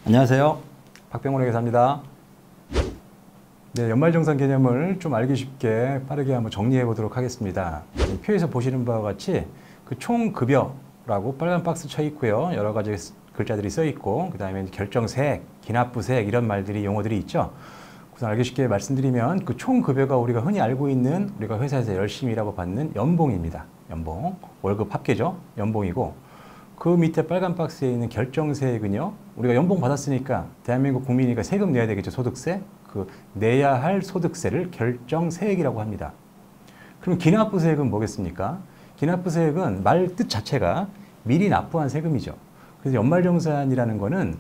안녕하세요. 박병원의 계사입니다. 네, 연말정산 개념을 좀 알기 쉽게 빠르게 한번 정리해 보도록 하겠습니다. 표에서 보시는 바와 같이 그 총급여라고 빨간 박스 쳐 있고요. 여러 가지 글자들이 써 있고, 그 다음에 결정세액, 기납부세액 이런 말들이 용어들이 있죠. 우선 알기 쉽게 말씀드리면 그 총급여가 우리가 흔히 알고 있는 우리가 회사에서 열심히 일하고 받는 연봉입니다. 연봉, 월급 합계죠. 연봉이고, 그 밑에 빨간 박스에 있는 결정세액은요, 우리가 연봉 받았으니까 대한민국 국민이니까 세금 내야 되겠죠. 소득세. 그 내야 할 소득세를 결정세액이라고 합니다. 그럼 기납부세액은 뭐겠습니까? 기납부세액은 말 뜻 자체가 미리 납부한 세금이죠. 그래서 연말정산이라는 거는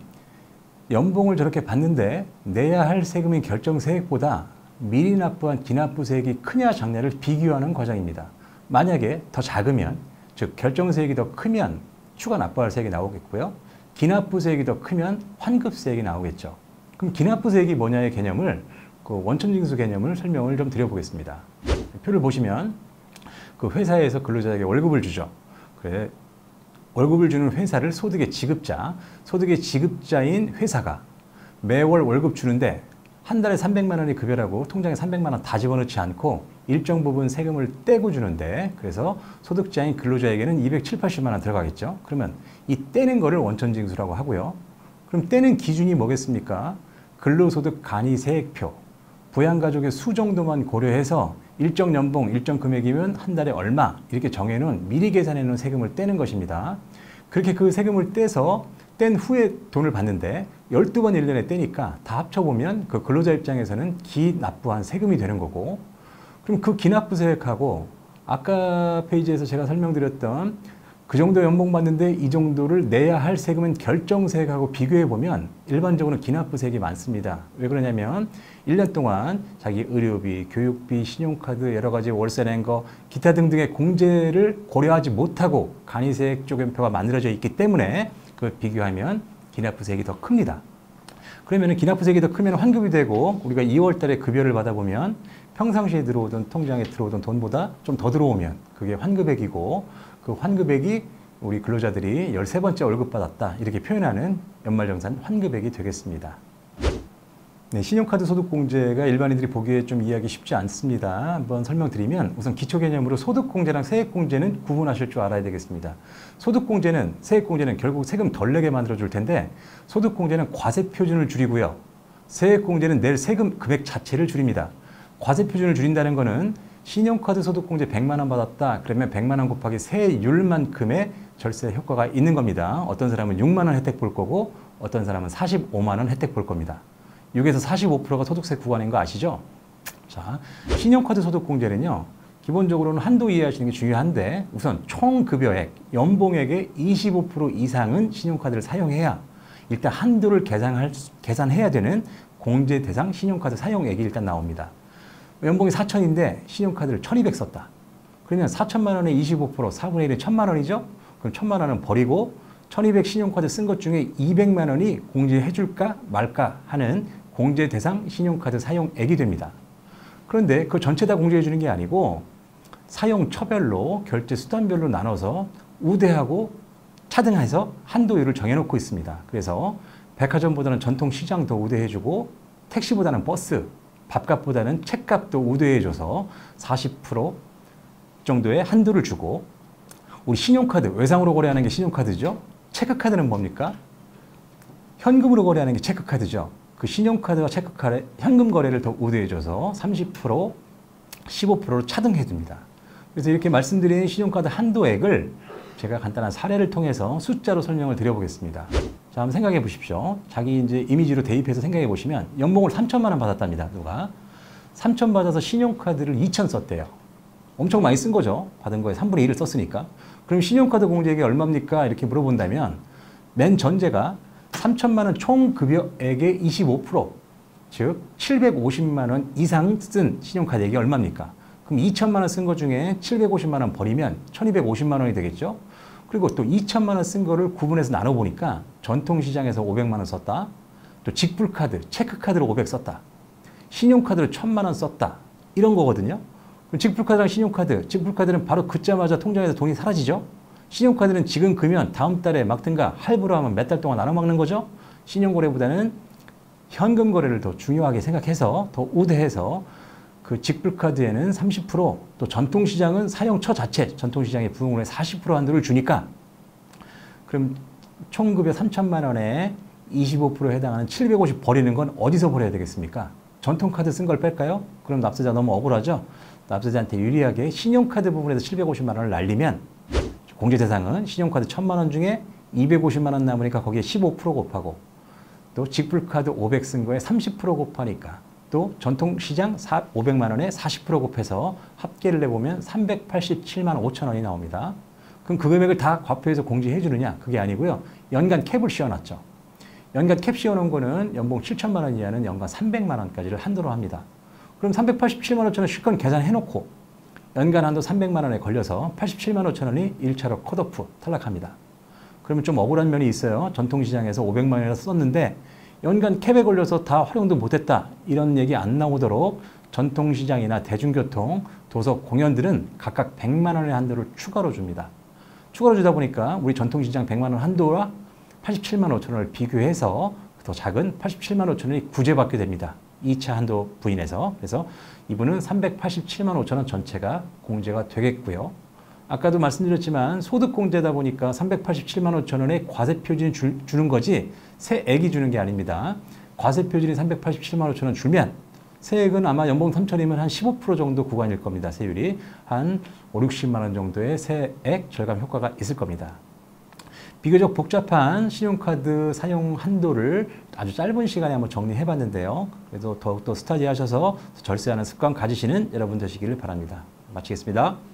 연봉을 저렇게 받는데 내야 할 세금인 결정세액보다 미리 납부한 기납부세액이 크냐 작냐를 비교하는 과정입니다. 만약에 더 작으면, 즉 결정세액이 더 크면 추가 납부할 세액이 나오겠고요. 기납부세액이 더 크면 환급세액이 나오겠죠. 그럼 기납부세액이 뭐냐의 개념을, 그 원천징수 개념을 설명을 좀 드려보겠습니다. 표를 보시면 그 회사에서 근로자에게 월급을 주죠. 그래, 월급을 주는 회사를 소득의 지급자, 소득의 지급자인 회사가 매월 월급 주는데 한 달에 300만 원이 급여라고 통장에 300만 원 다 집어넣지 않고 일정 부분 세금을 떼고 주는데, 그래서 소득자인 근로자에게는 270~80만 원 들어가겠죠. 그러면 이 떼는 거를 원천징수라고 하고요. 그럼 떼는 기준이 뭐겠습니까? 근로소득 간이세액표, 부양가족의 수 정도만 고려해서 일정 연봉, 일정 금액이면 한 달에 얼마 이렇게 정해놓은 미리 계산해 놓은 세금을 떼는 것입니다. 그렇게 그 세금을 떼서 뗀 후에 돈을 받는데 12번 1년에 떼니까 다 합쳐보면 그 근로자 입장에서는 기납부한 세금이 되는 거고, 그럼 그 기납부세액하고 아까 페이지에서 제가 설명드렸던 그 정도 연봉 받는데 이 정도를 내야 할 세금은 결정세액하고 비교해보면 일반적으로 기납부세액이 많습니다. 왜 그러냐면 1년 동안 자기 의료비, 교육비, 신용카드, 여러 가지 월세 낸 거, 기타 등등의 공제를 고려하지 못하고 간이세액 쪼개표가 만들어져 있기 때문에 그걸 비교하면 기납부세액이 더 큽니다. 그러면 기납부세액이 더 크면 환급이 되고, 우리가 2월 달에 급여를 받아보면 평상시에 들어오던 통장에 들어오던 돈보다 좀 더 들어오면 그게 환급액이고, 그 환급액이 우리 근로자들이 13번째 월급 받았다 이렇게 표현하는 연말정산 환급액이 되겠습니다. 네, 신용카드 소득공제가 일반인들이 보기에 좀 이해하기 쉽지 않습니다. 한번 설명드리면 우선 기초개념으로 소득공제랑 세액공제는 구분하실 줄 알아야 되겠습니다. 소득공제는, 세액공제는 결국 세금 덜 내게 만들어줄 텐데, 소득공제는 과세표준을 줄이고요. 세액공제는 낼 세금 금액 자체를 줄입니다. 과세표준을 줄인다는 거는 신용카드 소득공제 100만 원 받았다. 그러면 100만 원 곱하기 세율만큼의 절세 효과가 있는 겁니다. 어떤 사람은 6만 원 혜택 볼 거고 어떤 사람은 45만 원 혜택 볼 겁니다. 6에서 45%가 소득세 구간인 거 아시죠? 자, 신용카드 소득공제는요, 기본적으로는 한도 이해하시는 게 중요한데, 우선 총급여액, 연봉액의 25% 이상은 신용카드를 사용해야 일단 한도를 계산해야 되는 공제 대상 신용카드 사용액이 일단 나옵니다. 연봉이 4천인데 신용카드를 1200 썼다. 그러면 4천만 원의 25%, 4분의 1은 1000만 원이죠? 그럼 1000만 원은 버리고 1200 신용카드 쓴 것 중에 200만 원이 공제해 줄까 말까 하는 공제 대상 신용카드 사용액이 됩니다. 그런데 그 전체 다 공제해 주는 게 아니고 사용처별로, 결제 수단별로 나눠서 우대하고 차등해서 한도율을 정해놓고 있습니다. 그래서 백화점보다는 전통시장 더 우대해주고, 택시보다는 버스, 밥값보다는 책값도 우대해줘서 40% 정도의 한도를 주고, 우리 신용카드, 외상으로 거래하는 게 신용카드죠. 체크카드는 뭡니까? 현금으로 거래하는 게 체크카드죠. 그 신용카드와 체크카드, 현금 거래를 더 우대해줘서 30%, 15%로 차등해줍니다. 그래서 이렇게 말씀드린 신용카드 한도액을 제가 간단한 사례를 통해서 숫자로 설명을 드려보겠습니다. 자, 한번 생각해 보십시오. 자기 이제 이미지로 대입해서 생각해 보시면 연봉을 3천만 원 받았답니다. 누가? 3천 받아서 신용카드를 2천 썼대요. 엄청 많이 쓴 거죠. 받은 거에 3분의 1을 썼으니까. 그럼 신용카드 공제액이 얼마입니까? 이렇게 물어본다면 맨 전제가 3천만 원 총급여액의 25%, 즉 750만 원 이상 쓴 신용카드액이 얼마입니까? 그럼 2천만 원 쓴 것 중에 750만 원 버리면 1250만 원이 되겠죠? 그리고 또 2천만 원 쓴 거를 구분해서 나눠보니까 전통시장에서 500만 원 썼다. 또 직불카드, 체크카드로 500 썼다. 신용카드로 1000만 원 썼다. 이런 거거든요. 그럼 직불카드랑 신용카드, 직불카드는 바로 긋자마자 통장에서 돈이 사라지죠. 신용카드는 지금 그면 다음 달에 막든가 할부로 하면 몇 달 동안 나눠 막는 거죠. 신용거래보다는 현금 거래를 더 중요하게 생각해서 더 우대해서 그 직불카드에는 30%, 또 전통시장은 사용처 자체, 전통시장의 부흥률의 40% 한도를 주니까 그럼 총급여 3천만 원에 25%에 해당하는 750 버리는 건 어디서 버려야 되겠습니까? 전통카드 쓴 걸 뺄까요? 그럼 납세자 너무 억울하죠? 납세자한테 유리하게 신용카드 부분에서 750만 원을 날리면 공제 대상은 신용카드 1,000만 원 중에 250만 원 남으니까 거기에 15% 곱하고 또 직불카드 500 쓴 거에 30% 곱하니까 또 전통시장 500만 원에 40% 곱해서 합계를 내보면 387만 5천 원이 나옵니다. 그럼 그 금액을 다 과표해서 공제해 주느냐? 그게 아니고요. 연간 캡을 씌워놨죠. 연간 캡 씌워놓은 거는 연봉 7천만 원 이하는 연간 300만 원까지를 한도로 합니다. 그럼 387만 5천 원 실컷 계산해놓고 연간 한도 300만 원에 걸려서 87만 5천 원이 1차로 컷오프 탈락합니다. 그러면 좀 억울한 면이 있어요. 전통시장에서 500만 원이나 썼는데 연간 캡에 걸려서 다 활용도 못했다. 이런 얘기 안 나오도록 전통시장이나 대중교통, 도서, 공연들은 각각 100만 원의 한도를 추가로 줍니다. 추가로 주다 보니까 우리 전통시장 100만 원 한도와 87만 5천 원을 비교해서 더 작은 87만 5천 원이 구제받게 됩니다. 2차 한도 부인해서. 그래서 이분은 387만 5천 원 전체가 공제가 되겠고요. 아까도 말씀드렸지만 소득공제다 보니까 387만 5천 원의 과세표준이 주는 거지 세액이 주는 게 아닙니다. 과세표준이 387만 5천 원 주면 세액은 아마 연봉 3천이면 한 15% 정도 구간일 겁니다. 세율이 한 5, 60만 원 정도의 세액 절감 효과가 있을 겁니다. 비교적 복잡한 신용카드 사용 한도를 아주 짧은 시간에 한번 정리해 봤는데요. 그래도 더욱더 스터디하셔서 절세하는 습관 가지시는 여러분 되시기를 바랍니다. 마치겠습니다.